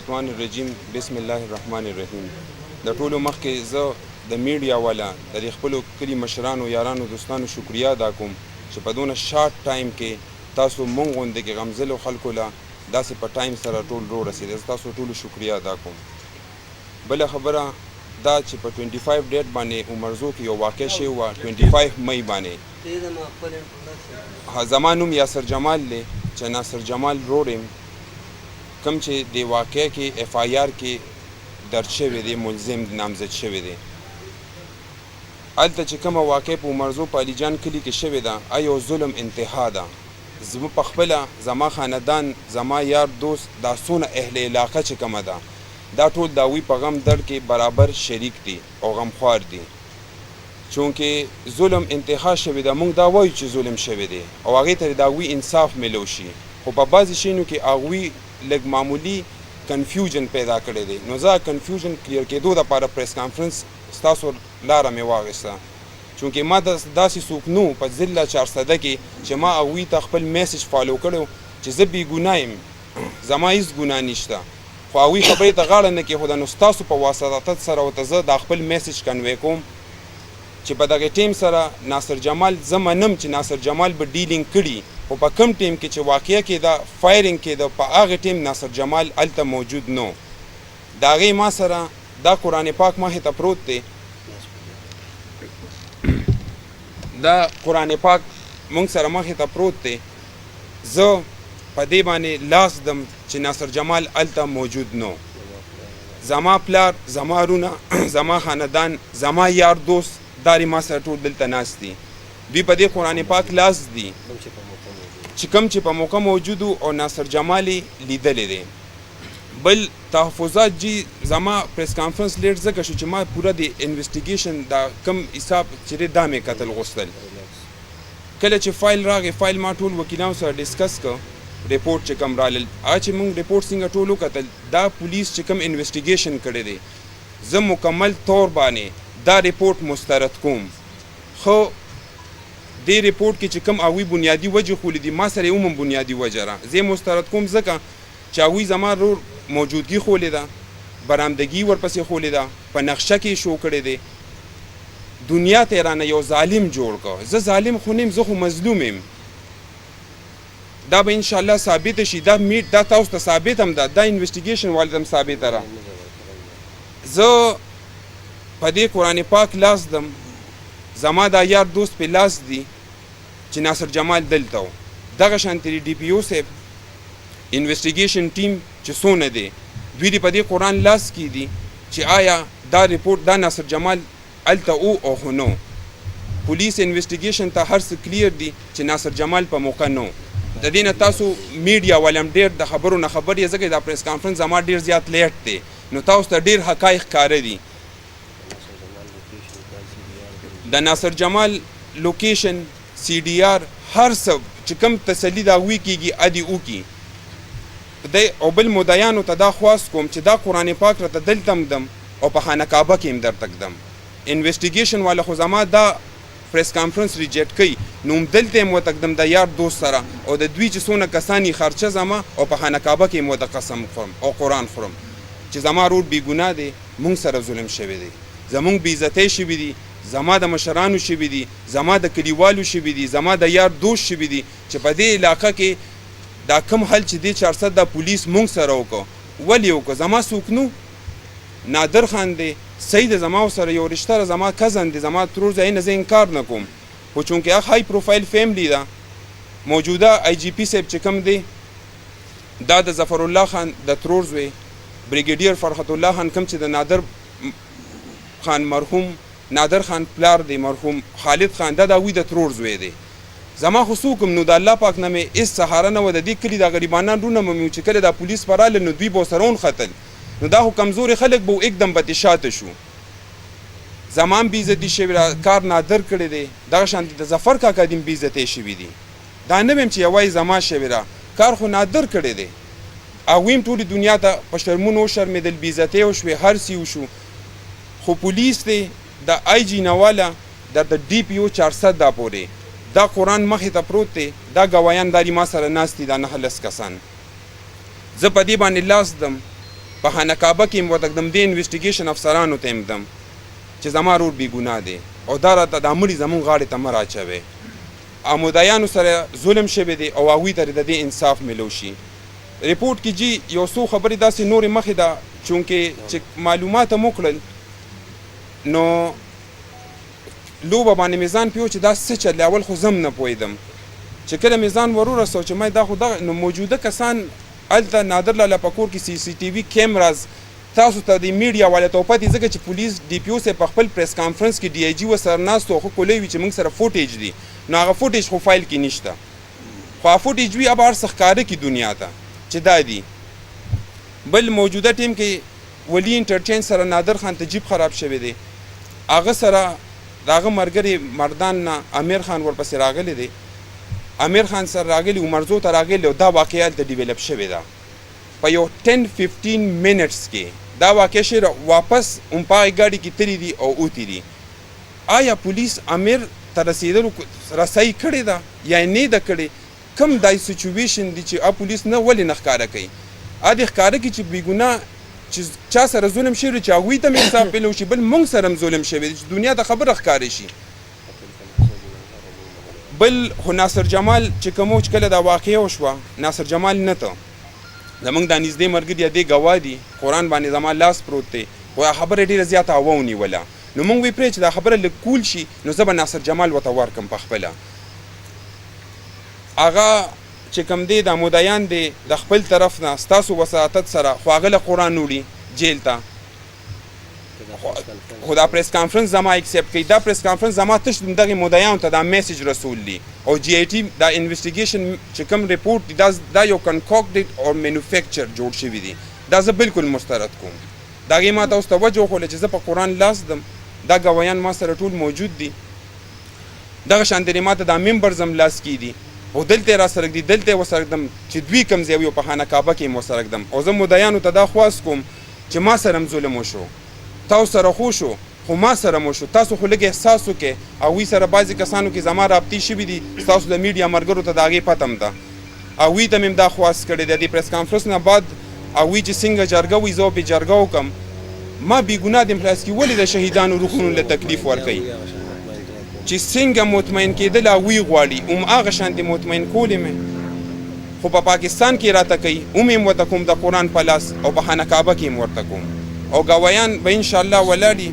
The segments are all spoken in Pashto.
الشیطان الرجیم بسم الله الرحمن الرحیم. د ټولو مخکې زه د میډیا والا د خپلو کلي مشرانو یارانو دوستانو شکریا ادا کوم چې په دونه شارټ ټایم کې تاسو مونږ غوندې کې غمزلو خلکو له داسې په ټایم سره ټول رو رسېدل. زه تاسو ټولو شکریا ادا کوم. بله خبره دا چې په 25 ډیټ باندې عمرزو کې یو واقع شوی وه 25 مئی باندې. زما نوم یاسر جمال دی چې ناصر جمال رور یم کوم چې د واقع کې اف آی آر کې درج شوی دی، ملزم نامزد شوی دی. هلته چې کومه واقع په عمرزو په علیجان کلي کې شوې ده یو ظلم انتها ده. زما په خپله زما خاندان زما یار دوست دا څونه اهل علاقه چې کومه ده دا ټول د هغوی په غم درد کې برابر شریک دي او غمخوار دي. چونکې ظلم انتها شوی ده، موږ دا وایو چې ظلم شوی دی او هغې ته د هغوی انصاف میلو شي، خو په بعضې شیانو کې هغوی لږ معمولي کنفیوژن پیدا کړی دی. نو زه کنفیوژن کلیر کېدو دپاره پریس کانفرنس ستاسو لاره مې واخیسته، چونکې ما داسې څوک نه و په ضلع 400 کې چې ما هغوی ته خپل میسج فالو کړی چې زه بې ګناه یم، زما هېڅ ګناه نشته، خو هغوی خبرې ته غاړه نه کېښوده. نو ستاسو په واسطه سره ورته زه دا خپل میسج کنوی کوم چې په دغه ټیم سره ناصر جمال زه منم چې ناصر جمال به ډیلینګ کړي، خو په کم ټیم کې چې واقعه کېده فایرینګ کېده په هغه ټیم ناصر جمال هلته موجود نه. د هغې ما سره دا قرآن پاک مخې ته پروت دی، دا قرآن پاک مونږ سره مخې ته پروت دی. زه په دې باندې لاس دم چې ناصر جمال هلته موجود نه. زما پلار، زما رونه، زما خاندان، زما یار دوست داري ما سره ټول دلته ناست دي. دوی په دې قرآن پاک لاس دي چې کوم چې په موقع موجود او ناصر جمال یې لیدلی دی. بل تحفظات جی زما پریس کانفرنس لیټ ځکه شو چې ما پوره د انویسټیګیشن دا کم حساب چې دی دا مې کتل غوښتل. کله چې فایل راغی فایل ما ټول وکیلانو سره ډسکس کړ، ریپورټ چې کم رالل هغه چې موږ ریپورټ څنګه ټول وکتل دا پولیس چې کم انویسټیګیشن کړی دی زه مکمل طور باندې دا ریپورټ مسترد کوم. خو دې ریپورټ کې چې کم هغوی بنیادي وجې خولې دي ما سره یې هم بنیادي وجه را زه مسترد کوم ځکه چې هغوی زما رور موجودګي خولې ده، برآمدګي ورپسې خولې ده، په نقشه کې شو کړی دی. دنیا ته یې رانه یو ظالم جوړ کړ. زه ظالم خو نیم، زه خو مظلوم یم. دا به انشاءالله ثابته شي، دا تاسو ته ثابت هم ده، دا انویسټیګیشن والده هم ثابته ده. زه په دې قرآن پاک لاس دم، زما دا یار دوست په لاس دی چې ناصر جمال دلته و. دغه شانتې ډي پي او صاحب انویسټیګیشن ټیم چې څونه دی دوی دې په دې قرآن لاس کې دي چې آیا دا ریپورټ دا ناصر جمال هلته او خو نو. پولیس انویسټیګیشن ته هر څه کلیر دي چې ناصر جمال په موقع نو. د دې نه تاسو میډیا والم ډېر د خبرو نه خبر یې ځکه دا پریس کانفرنس زما ډېر زیات لیټ دی، نو تاسو ته ډېر حقایق ښکاره دي. د ناصر جمال لوکیشن سی ډي آر هر څه چې کوم تسلي د هغوی کېږي ادي وکړي. او بل مدعیانو ته دا خواست کوم چې دا قرآن پاک راته دلته هم دم او په خانه کعبه کې هم درته ږدم. انویسټیګیشن والا خو زما دا پریس کانفرنس ریجیکټ کوي، نو همدلته هم ورته ږدم د یار دوست سره او د دوی چې څونه کسان یې خرچه زما او په خانه کعبه کې هم ورته قسم خورم او قرآن خورم چې زما رور بې ګناه دی، مونږ سره ظلم شوی دی، زمونږ بې عزتۍ شوي دي، زما د مشرانو شوي دي، زما د کلیوالو شوي دي، زما د یار دوست شوي دي چې په دې علاقه کې دا کم حل چې دی 400 د پولیس مونږ سره وکړو. ولې وکړو؟ زما څوک نو نادر خان دی، سید زما سره یو رشته زما کزن دی، زما ترور ځای نه زه انکار نه کوم، خو چونکې هغه های پروفایل فیملی ده. موجوده آی جی پي صاحب چې کوم دی دا د ظفر الله خان د ترور زوی بریګیډیر فرحت الله خان کوم چې د نادر خان مرحوم نادر خان پلار دی، مرحوم خالد خان دا د هغوی د ترور زوی دی. زما خو څوک نو د الله پاک نه مې هېڅ سهاره نه وه. د دې کلي د غریبانان رونه مې چې کله دا پولیس به راغله نو دوی به ورسره ونښتل، نو دا خو کمزوري خلک به एकदम به ترې شاته شو. زما هم بېعزتي شوې ده، کار نادر کړی دی، دغه شانتې د ظفر کاکا دې هم بېعزتۍ شوي دي. دا نه ویم چې یوازې زما شوې ده، کار خو نادر کړی دی. هغوی هم ټولې دنیا ته په شرمونو وشرمېدل، بېعزتۍ وشوې، هر څه وشو، خو پولیس دی د آی جي نواله د ډي پي او 400 دا پورې دا قرآن مخې ته پروت دی، دا ګوایان داري ما سره ناست دي، دا 9 کسان. زه په دې باندې لاس دم په خانه کعبه کې ورته ږدم دې انویسټیګیشن افسرانو ته ږدم چې زما رور بې ګناه دی او دا راته دا مړي زمونږ غاړې ته مه راچوئ او مدعیانو سره ظلم شوی دی او هغوی ته د دې انصاف میلو شي. ریپورټ کې جی یو څو خبرې داسې نورې مخې ده چونکې چې معلومات مو کړل نو لوبه باندې میزان پیو چې دا څه چل اول خو زم نه پوهېدم چې کله میزان ور ورسو چې ما دا خو دغه نو موجوده کسان هلته نادر لاله په کور کې سی سی ټي وي کیمراز تاسو ته د میډیا والا ته پاتې ځکه چې پولیس ډي پی او صاحب په خپل پریس کانفرنس کې ډي آی جي ورسره ناست و خو کولی وي چې موږ سره فوټیج دي نو هغه فوټیج خو فایل کې نشته خو هغه فوټیج وي هغه هر څه ښکاره کړي دنیا ته چې دا دي. بل موجوده ټیم کې ولی انټرچینج سره نادر خان ته جیب خراب شوی دی هغه سره د هغه ملګري مردان نه امیر خان ورپسې راغلی دی امیر خان سره راغلی عمرزو ته راغلی او دا واقعه هلته ډیولپ شوې ده په یو 10-15 منټس کې دا واقع شوې واپس هم په هغې ګاډي کې تللي دي او اوتي دي. آیا پولیس امیر ته رسیدلو رسایي کړې ده یا یې نه ده کړې کم دای سچویشن دي چې پولیس نه ولې نه ښکاره کوي دې ښکاره کړي چې بېګناه چې چا سره ظلم شوی چې هغوی ته هم انصاف میلو شي بل موږ سره هم ظلم شوی دی چې دنیا ته خبره ښکاره شي. بل خو ناصر جمال چې کومو چې کله دا واقعه وشوه ناصر جمال نه ته زمونږ دا نږدې ملګري دې ګواه دي قرآن باندې زما لاس پروت دی خو خبره ډېره زیاته هوا ونیوله نو موږ وی پرې چې دا خبره لږ کول شي نو زه به ناصر جمال ورته ورکړم په خپله هغه چې کوم دی دا مدعیان دی د خپل طرف نه ستاسو وساطت سره خو هغه له قرآن وړي جیل ته خو دا پریس کانفرنس زما اکسپټ کوي دا پریس کانفرنس زما تش دغې مدعیانو ته دا میسج رسول دی او جی آی ټي دا انویسټیګیشن چې کوم ریپورټ دی دا یو کنکاکټډ او مینوفیکچر جوړ شوي دي دا زه بالکل مسترد کوم د هغې ما ته اوس توجه وښوله چې زه په قرآن لاس دم دا ګوایان ما سره ټول موجود دي دغه شانتې ما ته دا ممبرز هم لاس کې دي او دلته یې راسره ږدي دلته یې ورسره ږدم چې دوی کوم ځای وي په خانه کعبه کې یې ورسره ږدم او زه مدعیانو ته دا خواست کوم چې ما سره هم ظلم وشو تاسو سره خو شو خو ما سره مو شو تاسو خو لږ احساس وکړئ هغوی سره بعضې کسانو کې زما رابطې شوي دي ستاسو د میډیا ملګرو ته د هغې پته هم ده هغوی ته مې هم دا خواست کړی دی د پریس کانفرنس نه بعد هغوی چې څنګه جرګه وي زه پرې جرګه وکړم ما بېګناه دیم خلاص کړي ولې د شهیدانو روحونو له تکلیف ورکوي چې څنګه مطمئن کېدل هغوی غواړي هغه شانتې مطمئن کولې مې خو په پاکستان کې راته کوي هم یې ورته کوم د قرآن په لاس او په خانه کعبه کې یې ورته کوم او ګوایان به انشاءالله ولاړي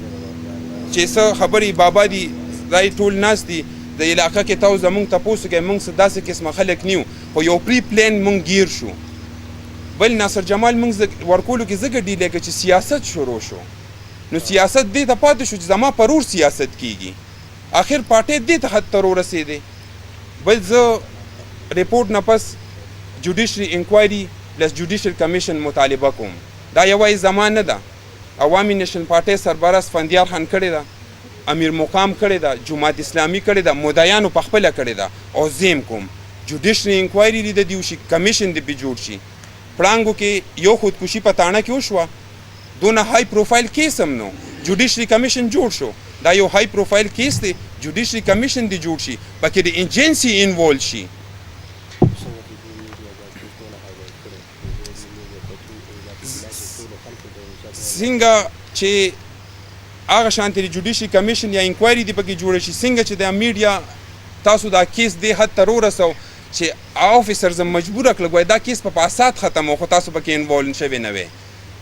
چې څه خبرې بابا دي دا ټول ناست دي د علاقه کې تاسو زمونږ تپوس وکړئ موږ څه داسې قسمه خلک نیو خو یو پری پلان موږ گیر شو. بل ناصر جمال موږ ورکولو کې ځکه ډیلی کړه چې سیاست شروع شو نو سیاست دې ته پاتې شو چې زما پرور سیاست کیږي آخر پارټۍ دې ته حد ته ورسېدې. بل زه ریپورټ نه پس جوډیشري انکوایري پلس جوډیشل کمیشن مطالبه کوم دا یوازې زما نه ده عوامي نیشنل پارټۍ سربراز فندیار خان کړې ده امیر مقام کړې ده جماعت اسلامي کړې ده مدعیانو په خپله کړې ده او زیم کوم جوډیشري انکوایري دې دې وشي کمیشن دې پې جوړ شي. پړانګو کې یو خودکشي په تاڼه کې وشوه دونه های پروفایل کیس هم نو جوډیشري کمیشن جوړ شو دا یو های پروفایل کیس دی جوډیشري کمیشن دې جوړ شي پکې د ایجنسي انوالو شي. څنګه چې هغه شانتې د جوډیشري کمیشن یا انکوایري دې پکې جوړه شي څنګه چې د میډیا تاسو دا کیس دې حد ته ورسو چې آفیسرز مجبوره کړل وایي دا کیس په فساد ختم و خو تاسو پکې انوالو شوي نه وی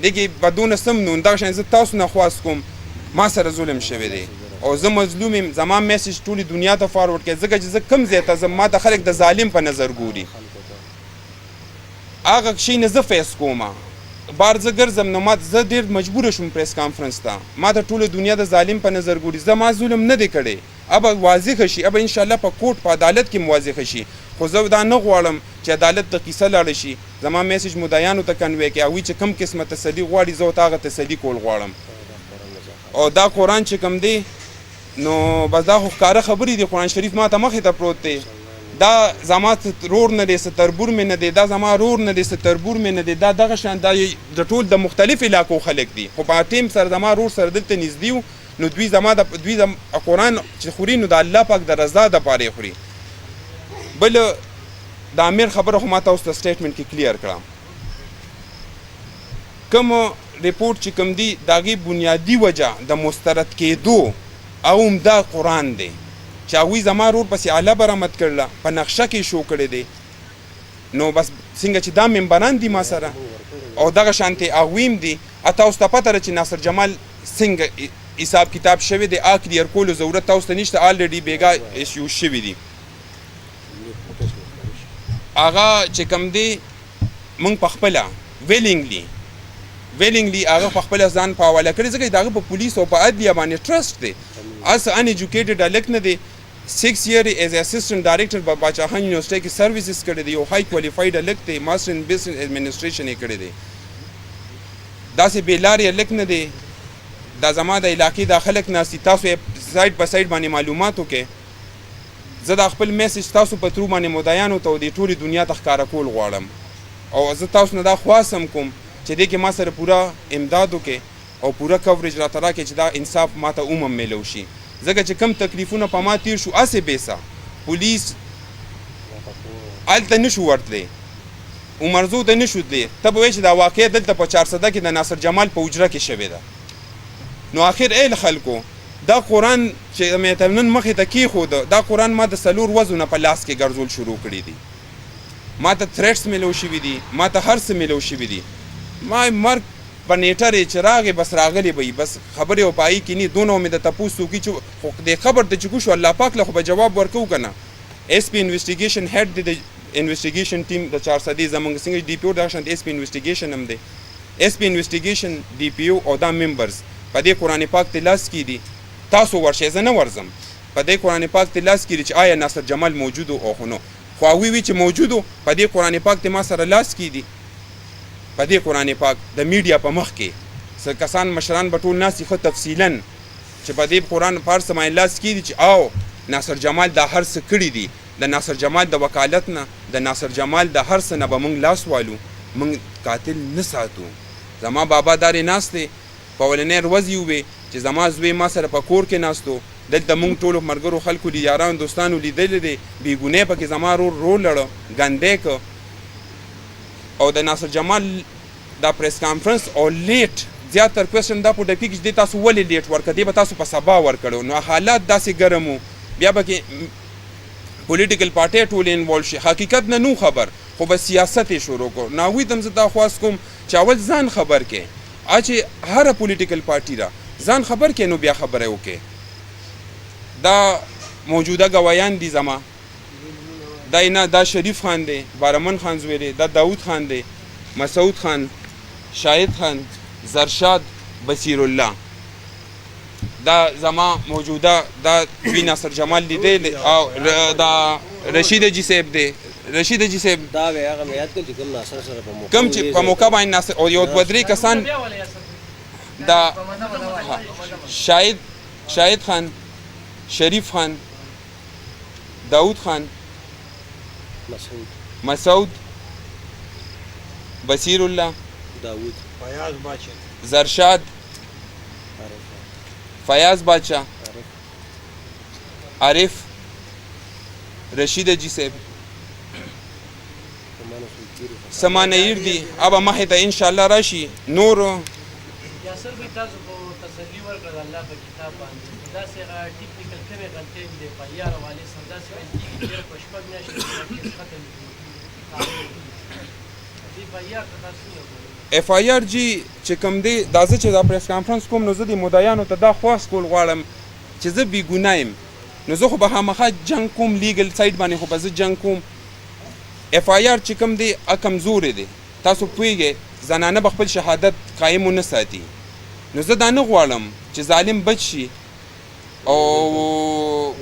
دغې به دونه سم نو دغه شان زه تاسو نه خواست کوم ما سره ظلم شوی دی او زه مظلوم یم زما میسج ټولې دنیا ته فارورډ کړئ ځکه چې زه کوم ځای ته ځم ما ته خلک د ظالم په نظر ګوري هغه شی نه زه فیس کومه بار زه ګرځم نو ما زه ډېر مجبوره شوم پریس کانفرنس ته ما ته ټوله دنیا د ظالم په نظر ګوري زه ما ظلم نه دی کړی ابه واضحه شي ابه انشاءالله په کوټ په عدالت کې واضحه شي خو زه دا نه غواړم چې عدالت د قیصه لاړه شي زما میسج مدعیانو ته کنوی کړي هغوی چې کوم قسمه تسلي غواړي زه ورته هغه تسلي کول غواړم او دا قرآن چې کوم دی نو بس دا خو ښکاره خبرې دي قرآن شریف ما ته مخې ته پروت دی دا زما رور نه دی څه تربور مې نه دی دا زما رور نه دی څه تربور مې نه دی دا دغه شان دا د ټول د مختلف علاقو خلک دي خو په ټیم سره زما رور سره دلته نږدې وو نو دوی زما دوی قرآن چې خوري نو د الله پاک د رضا دپاره یې خوري. بل د امیر خبره خو ما ته اوس د سټیټمنټ کې کلیر کړه کوم ریپورټ چې کوم دی د هغې بنیادي وجه د مسترد کېدو او هم دا قرآن دی چې هغوی زما رور پسې آله برآمد کړله په نقشه کې شو کړی دی نو بس څنګه چې دا ممبران دي ما سره او دغه شانتې هغوی هم دي تاسو ته پته ده چې ناصر جمال څنګه حساب کتاب شوی دی کلیر کولو ضرورت تاسو ته نشته آلریډي بیګا ایشیو شوي دي هغه چې کوم دی موږ پخپله ویلینګلی هغه پخپله ځان په حواله کړی ځکه د هغه په پولیس او په عدلیه باندې ټرسټ دی هسه ان ایجوکیټډ هلک نه دی 6 year as assistant director په باچاخان یونیورسټۍ کې سروسز کړی دی یو های کوالیفاید هلک دی ماسټر ان بزنس ایڈمنسټریشن یې کړی دی داسې بېلارې هلک نه دی دا زما د علاقې دا خلک ناست دي تاسو یې سایډ په سایډ باندې معلومات وکړئ زه دا خپل میسج تاسو په ترو باندې مدعیانو ته د ټولې دنیا ته ښکاره کول غواړم او زه تاسو نه دا خواست هم کوم چې دې کې ما سره پوره امداد وکړئ او پوره کوریج راته راکړئ چې دا انصاف ما ته هم میلو شي ځکه چې کم تکلیفونه په ما تیر شو هسې بیسه پولیس هلته نه شو ورتلی عمرزو ته نه شو تللی ته به وایې چې دا واقع دلته په 400 کې د ناصر جمال په حجره کې شوې ده نو آخر ای خلکو دا قرآن چې مې ته نن مخې ته کېښوده دا قرآن ما د 4 ورځو نه په لاس کې ګرځول شروع کړي دي ما ته تھریټس میلو شوي دي ما ته هر څه میلو شوي دي ما مرګ په نیټه چې راغې بس راغلی به بس خبرې او پایي کې نه دونه مې د تپوس وکړي چې خو د خبر ته چې کوشو الله پاک له خو به جواب ورکوو که نه ایس پی انویسټیګیشن هیډ دی د انویسټیګیشن ټیم د 400 زموږ څنګه ډي پی او دغه شانې ایس پی انویسټیګیشن هم دی ایس پی انویسټیګیشن ډي پی او دا ممبرز په دې قرآن پاک ته لاس کې دي تاسو ورشئ زه نه ورځم په دې قرآن پاک ته لاس کې دي چې آیا ناصر جمال موجود او خو نو خو هغوی وي چې موجود و په دې قرآن پاک ته ما سره لاس کې دي په دې قرآن پاک د میډیا په مخ کې څه کسان مشران به ټول ناست دي ښه تفصیلا چې په دې قرآن پارس باندې لاس کې دي چې او ناصر جمال دا هر څه کړي دي د ناصر جمال د وکالت نه د ناصر جمال د هر څه نه به موږ لاس والو موږ قاتل نه ساتو زما بابا دارې ناست دی په اولنۍ ورځ یې ووې چې زما زوی ما سره په کور کې ناستو دلته موږ ټولو ملګرو خلکو یارانو دوستانو لیدلی دی بېګونۍ پکې زما رول لړه ګندی که او د ناصر جمال دا پریس کانفرنس او لیټ زیاتر کوېسچن دا پورته کېږي چې دې تاسو ولې لیټ ورکړه دې به تاسو په سبا ورکړو نو حالات داسې ګرم وو بیا به کې پولیټیکل پارټۍ ټولې انوالو شي حقیقت نه نو خبر خو به سیاست یې شروع کړو نو هغوی ته هم زه دا خواست کوم چې اول ځان خبر کړې چې هره پولیټیکل پارټي ده ځان خبر کړې نو بیا خبره وکړې دا موجوده ګوایان دي زما دا شریف خان دی بارمن خان زوی دی دا داود خان دی مسعود خان شاهد خان زرشاد بصیر الله دا زما موجوده دا وی ناصر جمال لیدی او دا رشید جی صاحب دی رشید جی صاحب دا هغه مې یاد کړ چې کوم ناصر سره په موقع کوم چې په موقع باندې ناصر او یو دوه درې کسان دا شاهد خان شریف خان داود خان مسعود بصیر الله داود فیاض باچا زرشاد فیاض باچا عارف رشید جی صاحب سمانیر دی ابا مخې ته انشاءالله راشي نور یاسر بھائی تاسو په تسلی ورکړه الله په کتاب باندې داسې هغه ټیکنیکل کومې غلطۍ دي په یار والي سره داسې ویل کېږي چې په شپږ میاشتې کې کیس ختم کړي دې په یار ته تاسو څنګه اف آی آر جی چې کوم دی دا زه چې دا پریس کانفرنس کوم نو زه د مدعیانو ته دا خواست کول غواړم چې زه بېګناه یم نو زه خو به خامخا جنګ کوم لیګل سایډ باندې خو به زه جنګ کوم اف آی آر چې کوم دی کمزورې دی تاسو پوهیږئ زنانه به خپل شهادت قایم ونه ساتي نو زه دا نه غواړم چې ظالم بچ شي او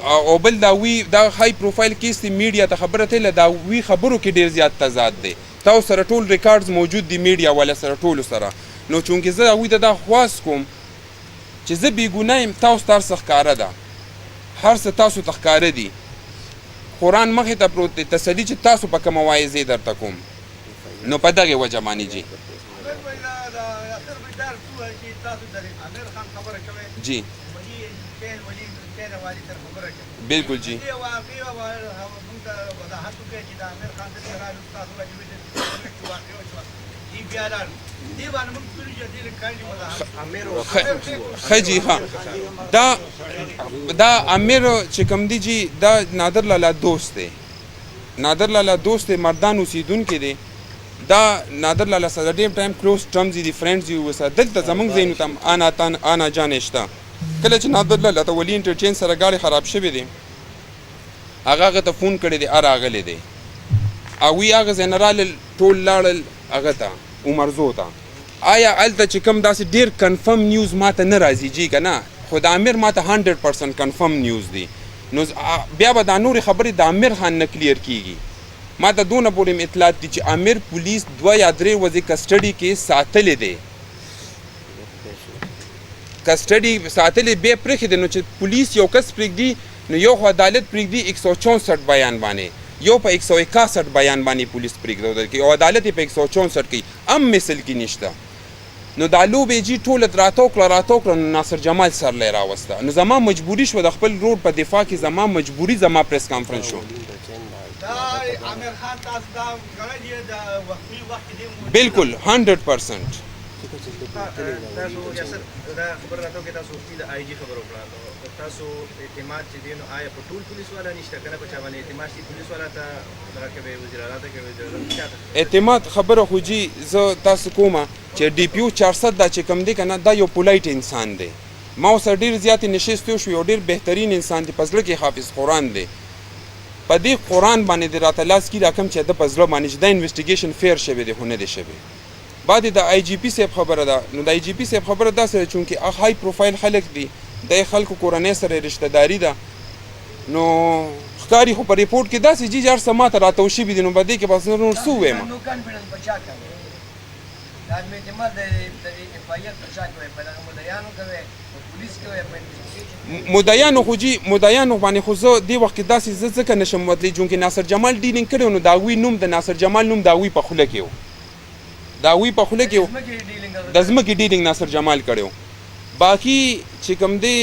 او بل دا وی دا های پروفایل کیس دی میډیا ته خبره تله دا وی خبرو کې ډیر زیات تضاد دی تاسو سره ټول ریکارډز موجود دی میډیا ولا سره ټول سره نو چونکه زه وی دا خواست کوم چې زه بیګناه یم تاسو تر څخه ښکاره ده هر څه تاسو ته ښکاره دي قرآن مخې ته پروت دی تسلي چې تاسو په کومه وایې زه درته کوم نو په دغې وجه باندې جي جی بالکل جی ته وضاحت وکړئ چې د امیر خان د سره تاسو واجب دي چې واقع وشوه دې بیا راغلو دې باندې موږ پوری جدي کړی وضاحت خجی ها دا امیر چې کوم دی جی دا نادر لالا دوست دی نادر لالا دوست مردان اوسیدونکي دی دا نادر لالا سره ډېر ټایم کلوز ټرمز دي فرینډز یو وسه دلته زمونږ ځایونو ته انا جان شته کله چې نادر لالا ته ولي انټرچینج سره ګاډي خراب شوې دي هغه ته فون کړی دی راغلی دی او وی هغه ځای نه رالل ټول لاړل هغه ته عمرزو ته آیا هلته چې کوم داسې ډېر کنفرم نیوز ماته نه راځي جی که نه خو د امیر ماته 100% کنفرم نیوز دی نو بیا به دا نورې خبرې د امیر خان نه کلیر کیږي ما ته دونه پورې اطلاعات دي چې امیر پولیس 2 یا 3 ورځې کسټډي کې ساتلی دی کسټډي ساتلی بیا پرېښې دی نو چې پولیس یو کس پرېږدي نو یو خو عدالت پرېږدي 164 بیان باندې یو په 161 بیان باندې پولیس پرېږدي او عدالت یې په 164 کوي ام مثل کې نشته نو دا لوبې جي ټوله راتو کړه نو ناصر جمال سرلی راوسته نو زما مجبوري شوه د خپل روډ په دفاع کې زما مجبوري زما پریس کانفرنس شو دا امیر خان تاسو دا غړی دی د وقفي وخت دی بالکل 100% تاسو یاسر دا خبر راته کې تاسو د آی جی خبر وکړه تاسو اعتماد چې دی نو آیا په ټول پولیس والا نشته کنه په چا باندې اعتماد چې پولیس والا ته دا کوي وزیر اعلی ته کوي اعتماد خبره خو جی زه تاسو کومه چې ډي پی او 400 دا چې کم دی کنه دا یو پولایټ انسان دی ما سره ډیر زیات نشستو شو یو ډیر بهترین انسان دی پزله کې حافظ قرآن دی په دې قرآن باندې د راته لاس کې راکم چې د پزله باندې چې د انویسټیګیشن فیر شوی دی خو نه دی شوی بعد د آی جی پی صاحب خبره ده نو د آی جی پی صاحب خبره ده سره چونکه های پروفایل خلک دي د خلکو کورنۍ سره رشتہ داری ده نو ښکاری خو په ریپورت کې داسې جی جار سماته راته شوی دي نو بده کې بس نور څه وایم نو کانفیډنس بچا کوي دا مې جمع د اف آی آر بچا کوي په دغه مدیانو کوي پولیس کوي په مدیانو خو جی مدیانو باندې خو زه دی وخت داسې زه ځکه نشم وتلی چونکه ناصر جمال ډیلینګ کړو نو داوی نوم د ناصر جمال نوم داوی په خوله کې داوی په خوله کې د ځمکې ډیلینګ ناصر جمال کړو باقی چې کوم دی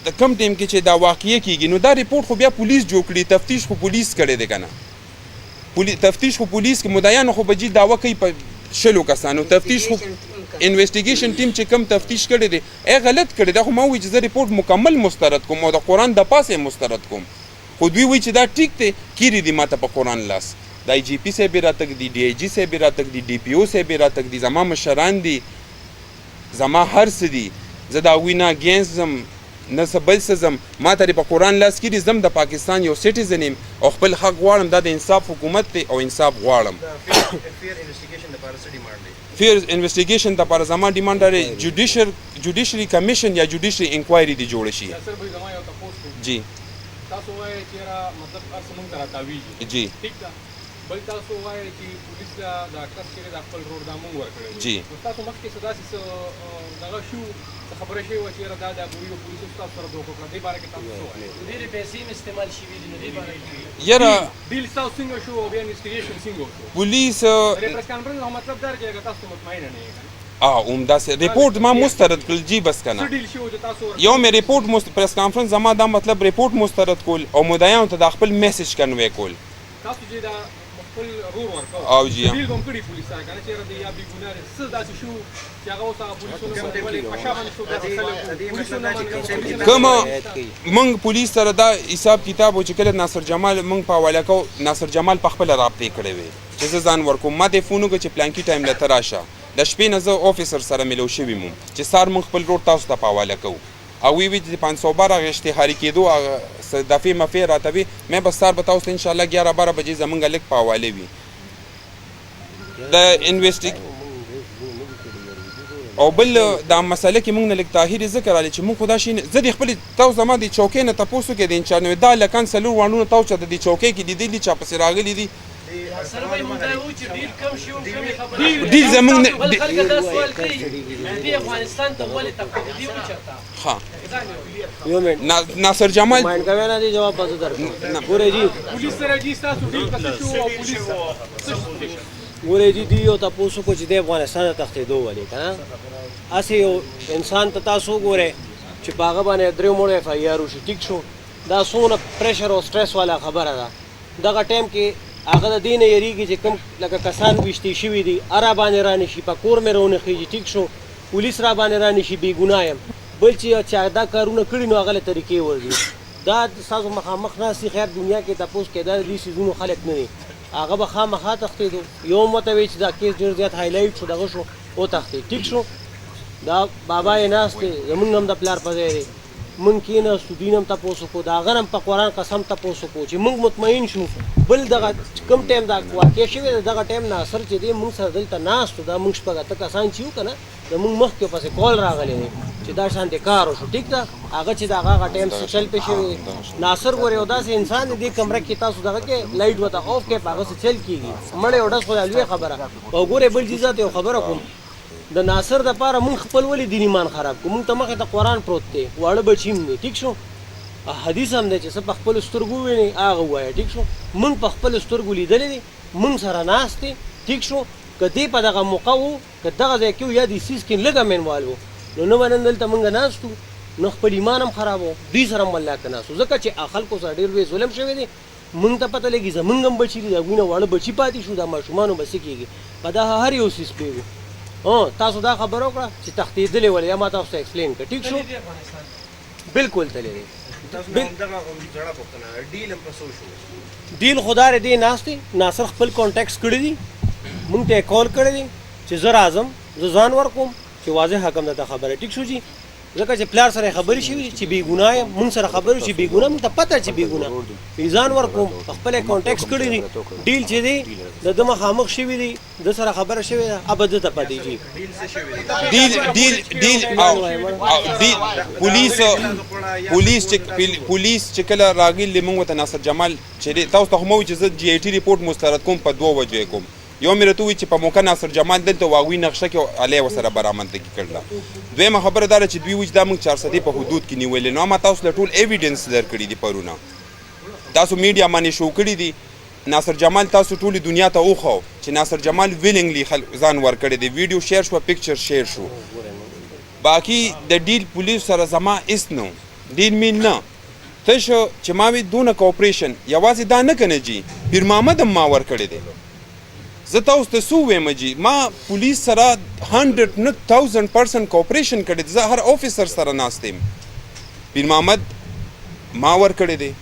د کم ټیم کې چې دا واقعیه کیږي نو دا ریپورت خو بیا پولیس جوړ کړي تفتیش خو پولیس کړی دی کنه تفتیش خو پولیس کې مدیانو خو بجی داوا کوي په شلو کسانو تفتیش خو انویسټیګیشن ټیم چې کم تفتیش کړی دی غلط کړی دا خو ما وی چې زه ریپورت مکمل مسترد کوم او د قرآن د پاسه مسترد کوم خو دوی وی چې دا ټیک دی کیری دی ماته په قرآن لاس د آی جی پی صاحب راتګ دی ډي آی جی صاحب راتګ دی ډي پی او صاحب راتګ دی زما مشران دي زما هر څه دي زه د هغوی نه اګینسټ ځم نه څه بل څه ځم ما ته په قرآن لاس کړي زم د پاکستان یو سټیزن یم او خپل حق غواړم دا د انصاف حکومت دی او انصاف غواړم فیر انویسټیګیشن لپاره زما ډیمانډ لري جوډیشري کمیشن یا جوډیشري انکوایري دی جوړه شي جی تاسو وایئ چې مطلب هر څه مونږ ته راتاویږي جی ټیک ده بل تاسو وایئ چې پولیس دا کس چې د خپل روډ دا مونږ ورکړی جی تاسو مخکې څه داسې دغه شو خبره شوې وه چې دا د ګوري پولیسو ستاسو سره دوکه کړه دې باره کې تاسو څه وایئ ډېرې پیسې هم استعمال شوي دي نو دې باره کې یاره ډیل ستاسو څنګه شو او بیا انویسټیګیشن څنګه وشو پولیس د پریس کانفرنس نو مطلب دا دی چې تاسو مطمئنه نه یې همداسې ریپورټ ما مسترد کړل جی بس کنه ډیل شو چې تاسو یو مې ریپورټ پریس کانفرنس زما دا مطلب ریپورټ مسترد کول او مدعیانو ته د خپل میسج کنوي کول تاسو چې دا خپل رور ورکاو او جی ډیل کوم کړی پولیس سره کنه چې را دی یا بي ګناه څه داسې شو چې هغه اوس پولیسونو ولې پښه باندې شو دا کومه موږ پولیس سره دا حساب کتاب او چې کله ناصر جمال موږ په حواله کو ناصر جمال په خپل رابطه کړې وي چې زه ځان ورکوم ما د فونو چې پلانکی ټایم لته راشه د شپې نه زه افیسر سره ملو شوی مم چې سار موږ خپل روډ تاسو ته په حواله کوو او وی چې 512 اشتهاري کېدو دفعې مفې راته وي مې بس سار به تاسو ته انشاءالله 11-12 بجې زمونږ لیک په حواله وي د انویسټیګ او بل دا مسله کې موږ نه لیک طاهري ذکر علي چې موږ خدا شي زه د خپل تاسو زما د چوکۍ نه تاسو کې د انچانو دا لکان سلور وانونه تاسو د چوکۍ کې د دې چا پس راغلي دي سره به مونږ دا وایو چې ډېر کم شي او کمې خبرې ډېر زمونږ بل خلک دا سوال کوي دې افغانستان ته ولې تقلید دی وچرته ها یو منټ ناصر جمال مایند کوي نه دی جواب پاتې درکړم ګورې جی پولیس سره جی تاسو ډیل پاتې شو او پولیس ګورې جی دی او تاسو کو چې د افغانستان ته تختیدو ولې کنه اسی یو انسان ته تاسو ګورې چې پاغه باندې درې موړ اف آی آر وشي ټیک شو دا سونه پریشر او سټرس والا خبره ده دغه ټایم کې هغه د دې نه یریږي چې کوم لکه کسان ویشتې شوي دي اره باندې رانشي په کور مې رونخیږي ټیک شو پولیس را باندې رانشي بې ګناه یم بل چې دا کارونه کړي نو هغه له طریقې ورځي دا ستاسو مخامخ ناستي خیر دنیا کې تپوس کې دا دې څیزونو خلک نه دي هغه به خامخا تښتېدو یو ورته وایي چې دا کیس ډېر زیات هایلایټ شو دغه شو وتښتېد ټیک شو دا بابا یې ناست دی زمونږ هم د پلار په ځای دی مونږ کېناستو دوی هم تپوس وکړو د هغه هم په قرآن قسم تپوس وکړو چې مونږ مطمئن شو بل دغه کوم ټایم دا واقع شوې ده دغه ټایم ناصر چې دی مونږ سره دلته ناست و دا مونږ شپږ اته کسان چې یو که نه د مونږ مخکې پسې کال راغلی دی چې دا شانتې کار وشو ټیک ده هغه چې د هغه ټایم چل پې شوی ناصر ګورې یو داسې انسان دی دې کمره کې تاسو دغه کې لایټ ورته اوف کړئ په هغه څه چل کېږي مړی او ډز خو دا لویه خبره او ګورې بل چیز ته یو خبره کوم د ناصر دپاره مونږ خپل ولې دین ایمان خراب کړو مونږ ته مخې ته قرآن پروت دی واړه بچي هم دی ټیک شو حدیث هم دی چې څه په خپلو سترګو ووینئ هغه ووایه ټیک شو مونږ په خپلو سترګو لیدلی دی مونږ سره ناست دی ټیک شو که دی په دغه موقع و که دغه ځای کې و یا دې څیز کې لږه مینوال و نو نه به نن دلته مونږ ناست وو نو خپل ایمان هم خراب و دوی سره هم الله که ناست و ځکه چې خلکو سره ډېر لوی ظلم شوی دی مونږ ته پته لګي زمونږ هم بچي دي د هغوی نه واړه بچي پاتې شو دا ماشومانو به څه کېږي په دا هر یو څیز پوهېږو تاسو دا خبره وکړه چې تښتېدلی ولې یا ما تاسو ته ایکسپلین کړه ټیک شو بالکل تللی دی ډیل خو دا دی ناست دی ناصر خپل کانټیکټس کړي دي مونږ ته یې کال کړی دی چې زه راځم زه ځان ورکوم چې واضح حکم درته خبره ټیک شو جي ځکه چې پلار سره خبرې شوي چې بې ګناه یم مونږ سره خبرې چې بې ګناه مونږ ته پته چې بې ګناه ځان ورکوم خپل یې کانټیکټس کړي دي ډیل چې دی د ده مخامخ شوي دي د سره خبره شوې ده اب ده ته پاتې جي پولیس چې کله راغلي موږ ته ناصر جمال چې تاسو ته هم وایي چې زه جی آی ټي ریپورټ مسترد کوم په دوه وجې کوم یو مې راته ووایي چې په موقع ناصر جمال دلته واغوي نقشه کې علی ورسره برآمدګي کړله دویمه خبره دا ده چې دوی وایي چې دا موږ 400 په حدود کې نیولې نو ما تاسو له ټول ایویډنس درکړي دي پرونه تاسو میډیا باندې شو کړي دي ناصر جمال تاسو ټولې دنیا ته وښو چې ناصر جمال ویلنګلی ځان ورکړی دی ویډیو شیر شو پکچر شیر شو باقي د ډیل پولیس سره زما اس نو ډیل مین نه تش چې ما وی دونه کوپریشن یوازې دا نه کنه جی پیر محمد هم ما ورکړی دی زه تاسو ته څه ووایم جی ما پولیس سره 100,000% کوپریشن کړی دی زه هر افیسر سره ناست یم پیر محمد ما ورکړی دی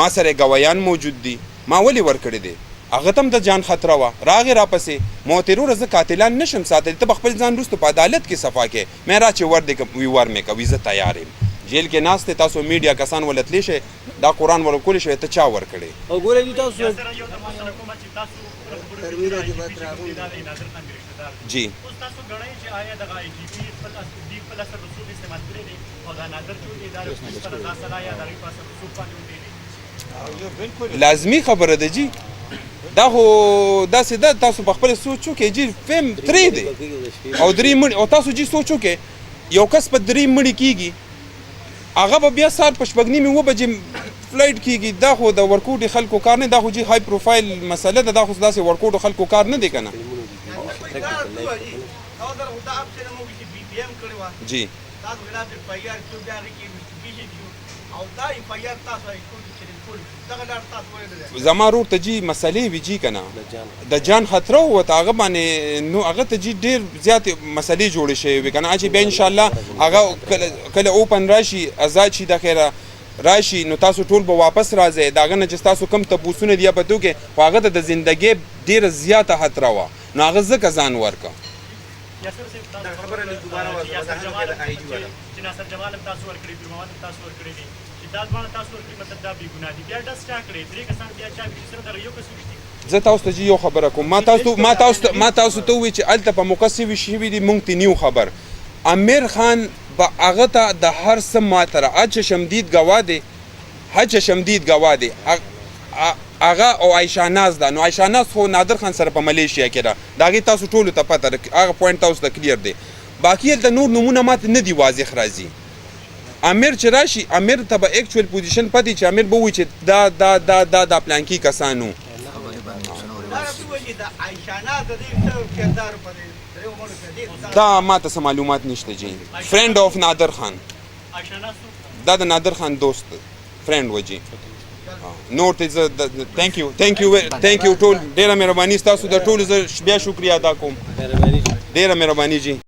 ما سره ګوایان موجود دي ما ولې ورکړی دی هغه ته هم د جان خطره وه راغې راپسې ما ورته وروره زه قاتلان نشم ساتلی ته به خپل ځان وروسته په عدالت کې صفا کې مې را چې ور دی وی ور مې کوي زه تیار یم جیل کې ناست دی تاسو میډیا کسان ولتلی شئ دا قرآن ورکولی شوی ته چا ورکړی او ګوره دي تاسو جی لازمی خبره ده جی دا خو داسې ده تاسو په خپله سوچ وکړئ جی فیم 3 دی او 3 مړي او تاسو جی سوچ وکړئ یو کس په 3 مړي کېږي هغه به بیا سهار په شپږ نیمې 9 بجې فلایټ کېږي دا خو د ورکوټي خلکو کار نه دا خو جی های پروفایل مسله ده دا خو داسې ورکوټو خلکو کار نه دی که نه جی زما رور ته جی مسلې وي جی که نه د جان خطره وته هغه باندې نو هغه ته جی ډېر زیاتې مسلې جوړې شوې وي که نه چې بیا انشاءالله هغه کله اوپن راشي ازاد شي د خیره راشي نو تاسو ټول به واپس راځئ د هغه نه چې تاسو کوم تپوسونه دي یا په تو کې خو هغه ته د زندګۍ ډېره زیاته خطره وه نو هغه ځکه ځان ورکړه زه تاسو ته یو خبره کوم ما تاسو ته ووایي چې هلته په موقع څه شوي دي موږ ته نیو خبر امیر خان به هغه ته د هر څه ماتره حج شمدید ګواه دی هغه او عایشه ناز ده نو عایشه ناز خو نادر خان سره په ملیشیا کې ده د هغې تاسو ټولو ته پته ده هغه پوینټ تاسو ته کلیر دی باقي هلته نور نومونه ماته نه دي واضح راځي امیر چې راشي امیر ته به اکچوال پوزیشن پاتې چې امیر به ووایي چې دا پلانکي کسانو دا ماته څه معلومات نشته جی فرینډ آف نادر خان دا د نادر خان دوست فرینډ و جی نور ته زه تhank you ټول ډېره مهرباني ستاسو د ټولو زه بیا شکریه ادا کوم مهرباني ډېره مهرباني جی